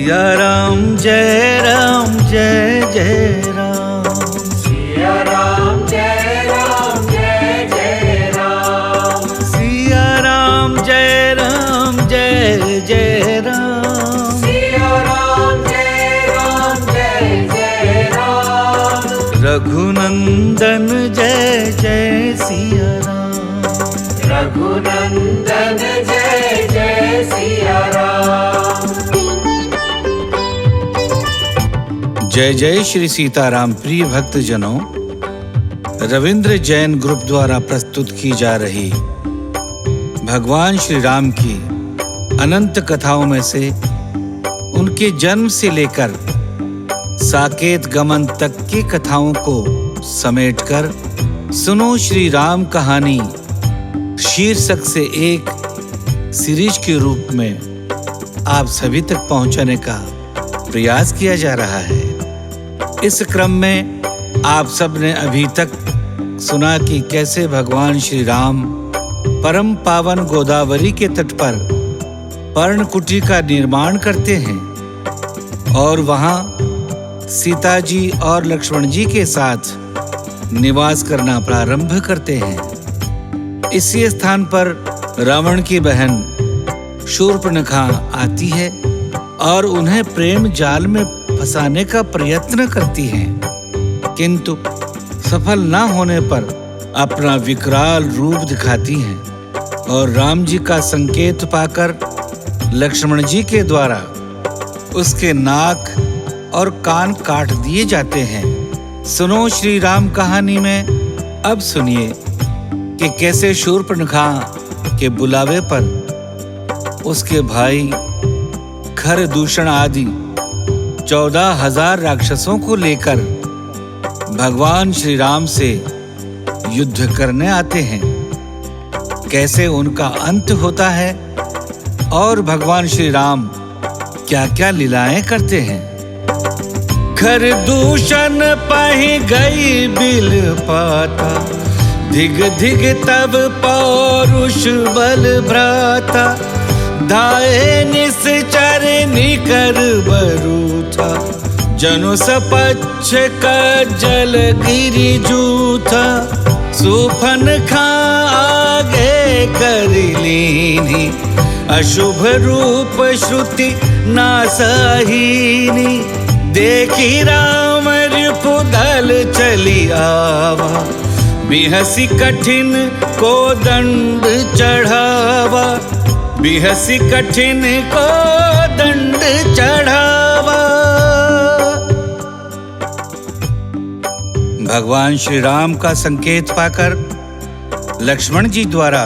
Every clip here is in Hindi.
सिया राम जय जय राम। सिया राम जय जय राम। सिया राम जय जय राम। सिया राम जय राम। रघुनंदन जय सिया राम। रघुनंदन जय सिया राम। जय जय श्री सीताराम। प्रिय भक्तजनों, रविंद्र जैन ग्रुप द्वारा प्रस्तुत की जा रही भगवान श्री राम की अनंत कथाओं में से उनके जन्म से लेकर साकेत गमन तक की कथाओं को समेटकर सुनो श्री राम कहानी शीर्षक से एक सीरीज के रूप में आप सभी तक पहुंचाने का प्रयास किया जा रहा है। इस क्रम में आप सब ने अभी तक सुना कि कैसे भगवान श्री राम परम पावन गोदावरी के तट पर पर्णकुटी का निर्माण करते हैं और वहां सीता जी और लक्ष्मण जी के साथ निवास करना प्रारंभ करते हैं। इसी स्थान पर रावण की बहन शूर्पणखा आती है और उन्हें प्रेम जाल में फंसाने का प्रयत्न करती है, किंतु सफल न होने पर अपना विकराल रूप दिखाती हैं और राम जी का संकेत पाकर लक्ष्मण जी के द्वारा उसके नाक और कान काट दिए जाते हैं। सुनो श्री राम कहानी में अब सुनिए कि कैसे शूर्पणखा के बुलावे पर उसके भाई खरदूषण आदि 14,000 राक्षसों को लेकर भगवान श्री राम से युद्ध करने आते हैं। कैसे उनका अंत होता है और भगवान श्री राम क्या क्या लीलाएं करते हैं। खरदूषण पाही गई बिल पाता, धिग धिग तब पौरुष बल भ्राता। धाये निश्चर निकर बरूथा, जनु सपच्छ का जल गिरी जूथा। सुफन खा आगे कर लीनी, अशुभ रूप श्रुति नासहीनी। देखी राम रिपुदल चली आवा, बिहसी कठिन को दंड चढ़ावा। बिहसी कठिन को दंड चढ़ावा। भगवान श्री राम का संकेत पाकर लक्ष्मण जी द्वारा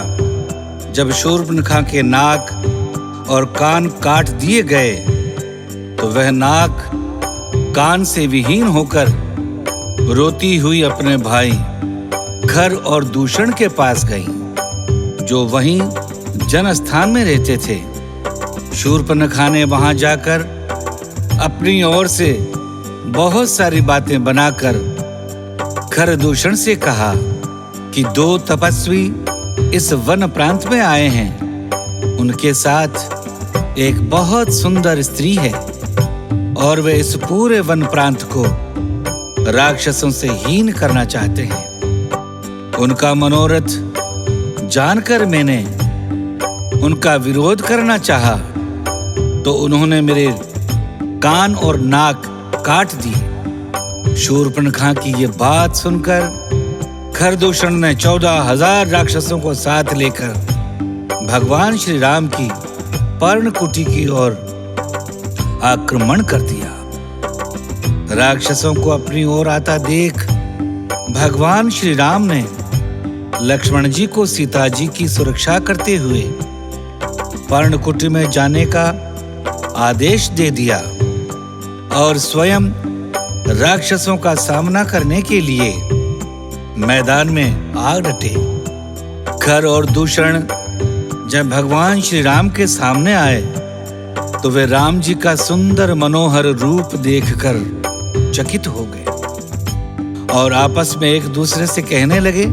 जब शूर्पणखा के नाक और कान काट दिए गए तो वह नाक कान से विहीन होकर रोती हुई अपने भाई खर और दूषण के पास गई, जो वहीं जनस्थान में रहते थे। शूर्पणखा ने वहां जाकर अपनी ओर से बहुत सारी बातें बनाकर खरदूषण से कहा कि 2 तपस्वी इस वन प्रांत में आए हैं। उनके साथ एक बहुत सुंदर स्त्री है और वे इस पूरे वन प्रांत को राक्षसों से हीन करना चाहते हैं। उनका मनोरथ जानकर मैंने उनका विरोध करना चाहा तो उन्होंने मेरे कान और नाक काट दिए। शूर्पणखा की ये बात सुनकर खरदूषण ने 14,000 राक्षसों को साथ लेकर भगवान श्री राम की पर्णकुटी की ओर आक्रमण कर दिया। राक्षसों को अपनी ओर आता देख भगवान श्री राम ने लक्ष्मण जी को सीता जी की सुरक्षा करते हुए पर्णकुटी में जाने का आदेश दे दिया और स्वयं राक्षसों का सामना करने के लिए मैदान में आ डटे। खर और दूषण जब भगवान श्री राम के सामने आए तो वे राम जी का सुंदर मनोहर रूप देखकर चकित हो गए और आपस में एक दूसरे से कहने लगे,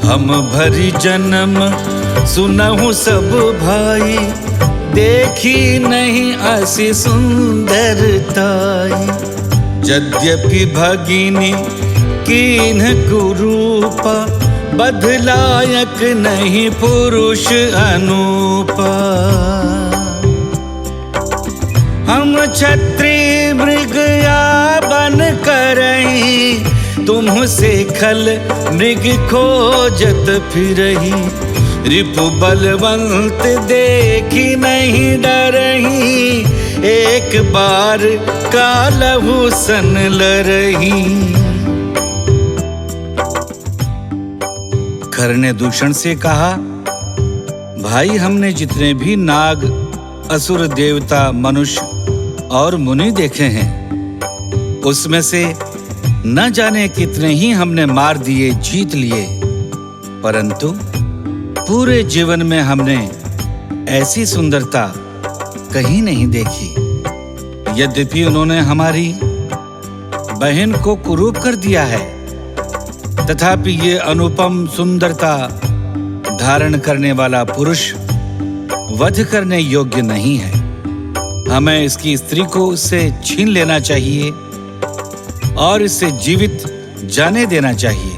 हम भरी जन्म सुनहु सब भाई, देखी नहीं ऐसी सुंदरताई। यद्यपि भगिनी कीन्ह कुरूपा, बदलायक नहीं पुरुष अनूपा। हम क्षत्रिय मृग या बन करही, तुमसे खल मृग खोजत फिरही। रिपु बलवंत देखी नहीं डरही, एक बार कालहु सन लरही। खर ने दूषण से कहा, भाई हमने जितने भी नाग, असुर, देवता, मनुष्य और मुनि देखे हैं, उसमें से न जाने कितने ही हमने मार दिए, जीत लिए, परंतु पूरे जीवन में हमने ऐसी सुंदरता कहीं नहीं देखी। यद्यपि उन्होंने हमारी बहन को कुरूप कर दिया है, तथापि ये अनुपम सुंदरता धारण करने वाला पुरुष वध करने योग्य नहीं है। हमें इसकी स्त्री को उससे छीन लेना चाहिए और इसे जीवित जाने देना चाहिए।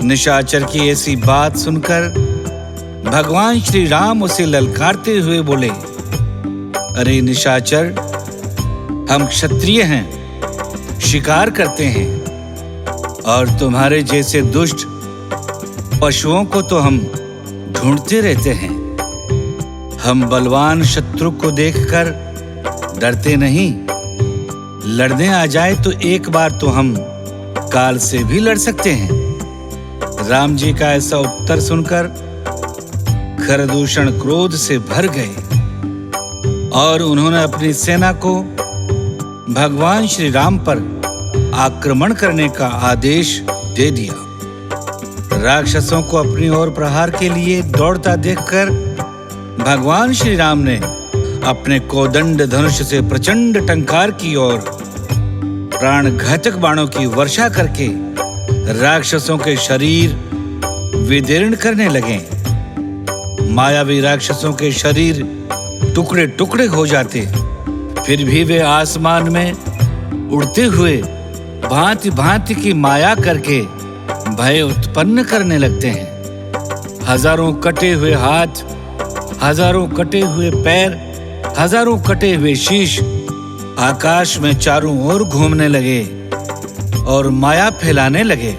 निशाचर की ऐसी बात सुनकर भगवान श्री राम उसे ललकारते हुए बोले, अरे निशाचर, हम क्षत्रिय हैं, शिकार करते हैं, और तुम्हारे जैसे दुष्ट पशुओं को तो हम ढूंढते रहते हैं। हम बलवान शत्रु को देखकर डरते नहीं, लड़ने आ जाए तो एक बार तो हम काल से भी लड़ सकते हैं। राम जी का ऐसा उत्तर सुनकर खरदूषण क्रोध से भर गए और उन्होंने अपनी सेना को भगवान श्री राम पर आक्रमण करने का आदेश दे दिया। राक्षसों को अपनी ओर प्रहार के लिए दौड़ता देखकर भगवान श्री राम ने अपने कोदंड धनुष से प्रचंड टंकार की और प्राण घातक बाणों की वर्षा करके राक्षसों के शरीर विदीर्ण करने लगे। मायावी राक्षसों के शरीर टुकड़े टुकड़े हो जाते, फिर भी वे आसमान में उड़ते हुए भांति भांति की माया करके भय उत्पन्न करने लगते हैं। हजारों कटे हुए हाथ, हजारों कटे हुए पैर, हजारों कटे हुए शीश आकाश में चारों ओर घूमने लगे और माया फैलाने लगे।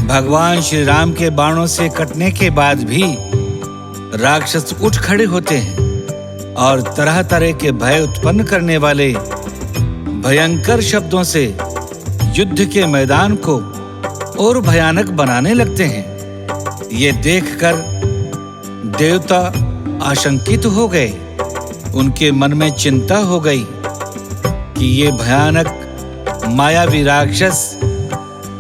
भगवान श्री राम के बाणों से कटने के बाद भी राक्षस उठ खड़े होते हैं और तरह तरह के भय उत्पन्न करने वाले भयंकर शब्दों से युद्ध के मैदान को और भयानक बनाने लगते हैं। ये देखकर देवता आशंकित हो गए। उनके मन में चिंता हो गई कि ये भयानक मायावी राक्षस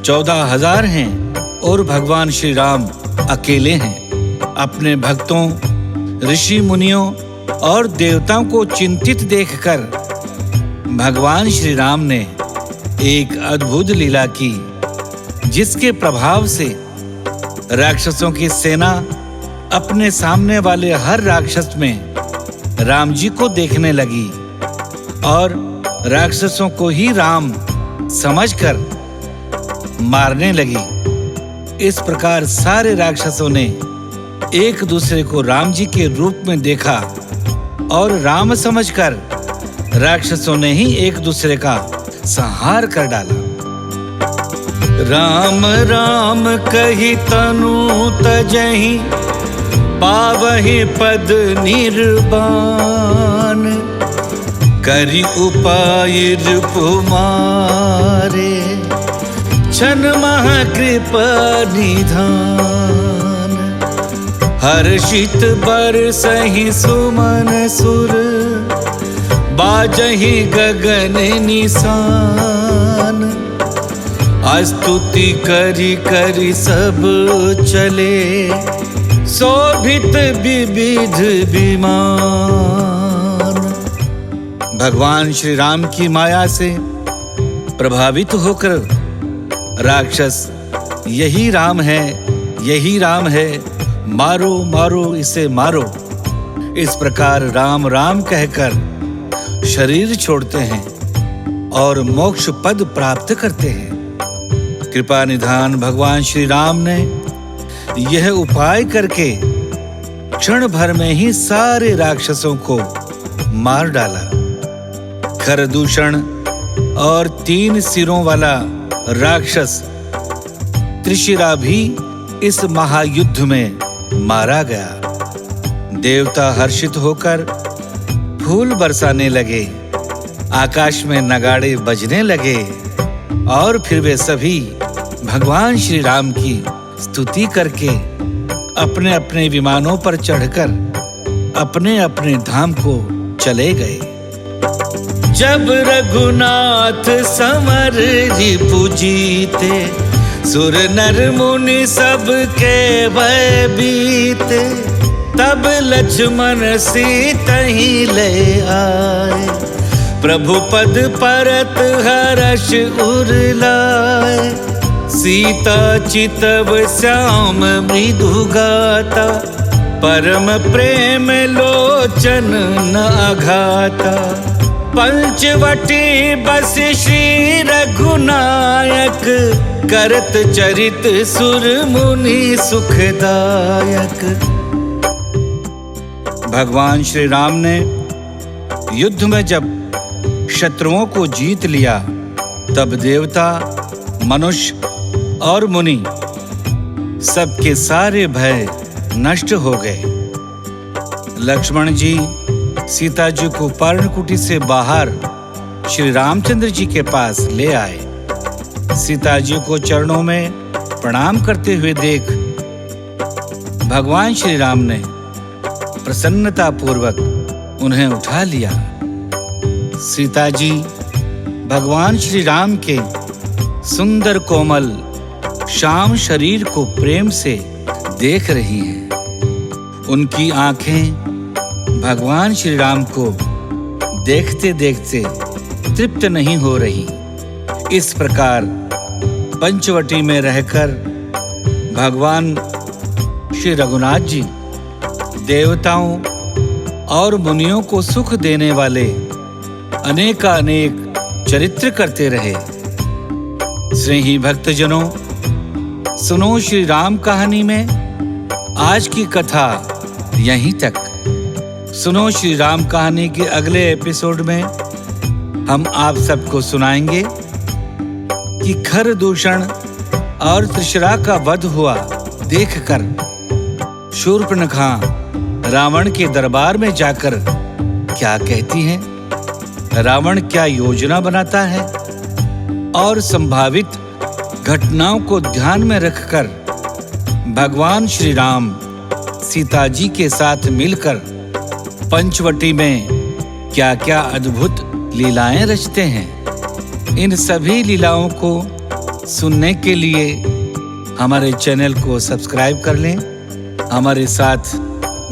14,000 हैं और भगवान श्री राम अकेले हैं। अपने भक्तों, ऋषि मुनियों और देवताओं को चिंतित देखकर भगवान श्री राम ने एक अद्भुत लीला की, जिसके प्रभाव से राक्षसों की सेना अपने सामने वाले हर राक्षस में राम जी को देखने लगी और राक्षसों को ही राम समझकर मारने लगी। इस प्रकार सारे राक्षसों ने एक दूसरे को राम जी के रूप में देखा और राम समझकर राक्षसों ने ही एक दूसरे का संहार कर डाला। राम राम कही तनु तजहि, पावहि पद निर्वाण। करि उपाय रिपुमारे, छन मह कृपा निधान। हर्षित बरसहि सुमन सुर, बाजहि गगन निशान। स्तुति करि करि सब चले, शोभित विविध विमान। भगवान श्री राम की माया से प्रभावित होकर राक्षस यही राम है, यही राम है, मारो मारो इसे मारो, इस प्रकार राम राम कहकर शरीर छोड़ते हैं और मोक्ष पद प्राप्त करते हैं। कृपा निधान भगवान श्री राम ने यह उपाय करके क्षण भर में ही सारे राक्षसों को मार डाला। खरदूषण और 3 सिरों वाला राक्षस त्रिशिरा भी इस महायुद्ध में मारा गया। देवता हर्षित होकर फूल बरसाने लगे, आकाश में नगाड़े बजने लगे और फिर वे सभी भगवान श्री राम की स्तुति करके अपने अपने विमानों पर चढ़कर अपने अपने धाम को चले गए। जब रघुनाथ समर रिपु जीते, सुर नर मुनि सबके भय बीते, तब लक्ष्मण सीतहि ले आए, प्रभु पद परत हर्ष उर लाए। सीता चितव श्याम मृदु गाता, परम प्रेम लोचन न आघाता। पंचवटी बस श्री रघुनायक, करत चरित सुर मुनि सुखदायक। भगवान श्री राम ने युद्ध में जब शत्रुओं को जीत लिया, तब देवता, मनुष्य और मुनि सबके सारे भय नष्ट हो गए। लक्ष्मण जी सीता जी को पर्णकुटी से बाहर श्री रामचंद्र जी के पास ले आए। सीता जी को चरणों में प्रणाम करते हुए देख भगवान श्री राम ने प्रसन्नता पूर्वक उन्हें उठा लिया। सीता जी भगवान श्री राम के सुंदर कोमल श्याम शरीर को प्रेम से देख रही हैं। उनकी आंखें भगवान श्री राम को देखते देखते तृप्त नहीं हो रही। इस प्रकार पंचवटी में रहकर भगवान श्री रघुनाथ जी देवताओं और मुनियों को सुख देने वाले अनेकानेक चरित्र करते रहे। स्नेही भक्तजनों, सुनो श्री राम कहानी में आज की कथा यहीं तक। सुनो श्री राम कहानी के अगले एपिसोड में हम आप सबको सुनाएंगे कि खरदूषण और त्रिशिरा का वध हुआ देखकर शूर्पणखा रावण के दरबार में जाकर क्या कहती हैं, रावण क्या योजना बनाता है और संभावित घटनाओं को ध्यान में रखकर भगवान श्री राम सीता जी के साथ मिलकर पंचवटी में क्या क्या अद्भुत लीलाएं रचते हैं। इन सभी लीलाओं को सुनने के लिए हमारे चैनल को सब्सक्राइब कर लें, हमारे साथ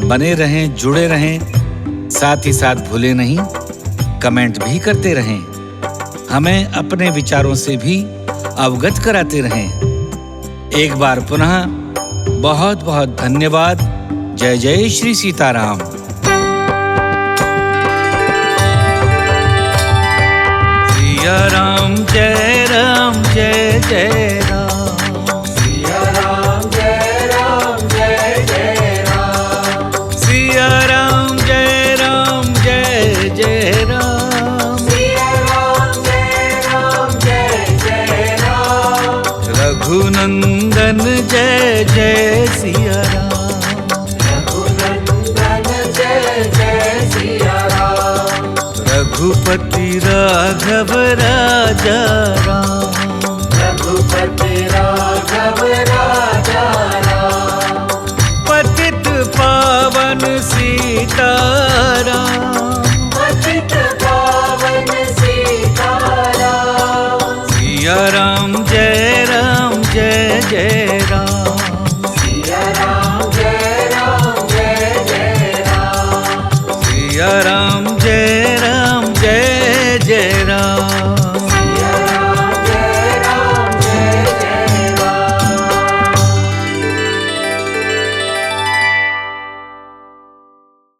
बने रहें, जुड़े रहें। साथ ही साथ भूले नहीं, कमेंट भी करते रहें, हमें अपने विचारों से भी अवगत कराते रहें। एक बार पुनः बहुत बहुत धन्यवाद। जय जय श्री सीताराम। सिया राम जय राम जय जय राम। सिया राम जय राम जय जय राम। सिया राम जय राम जय जय राम। सिया राम जय राम जय जय राम। रघुनंदन जय जय सिया राम। रघुनंदन जय जय सिया राम। रघुपति राघव राजा राम। रघुपति राघव राजा राम। पतित पावन सीताराम।